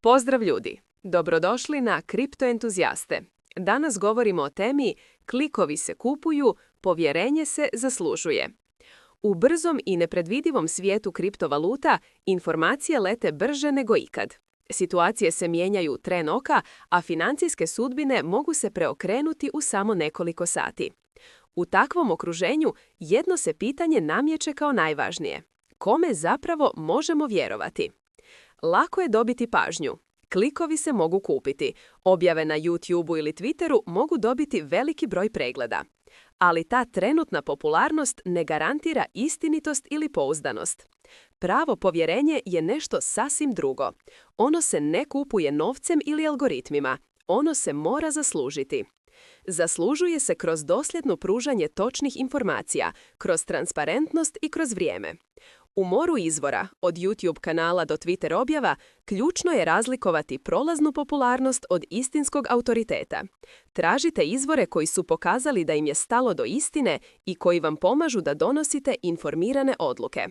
Pozdrav ljudi! Dobrodošli na Kriptoentuzijaste. Danas govorimo o temi klikovi se kupuju, povjerenje se zaslužuje. U brzom i nepredvidivom svijetu kriptovaluta informacije lete brže nego ikad. Situacije se mijenjaju tren oka, a financijske sudbine mogu se preokrenuti u samo nekoliko sati. U takvom okruženju jedno se pitanje namječe kao najvažnije. Kome zapravo možemo vjerovati? Lako je dobiti pažnju. Klikovi se mogu kupiti. Objave na YouTubeu ili Twitteru mogu dobiti veliki broj pregleda. Ali ta trenutna popularnost ne garantira istinitost ili pouzdanost. Pravo povjerenje je nešto sasvim drugo. Ono se ne kupuje novcem ili algoritmima. Ono se mora zaslužiti. Zaslužuje se kroz dosljedno pružanje točnih informacija, kroz transparentnost i kroz vrijeme. U moru izvora, od YouTube kanala do Twitter objava, ključno je razlikovati prolaznu popularnost od istinskog autoriteta. Tražite izvore koji su pokazali da im je stalo do istine i koji vam pomažu da donosite informirane odluke.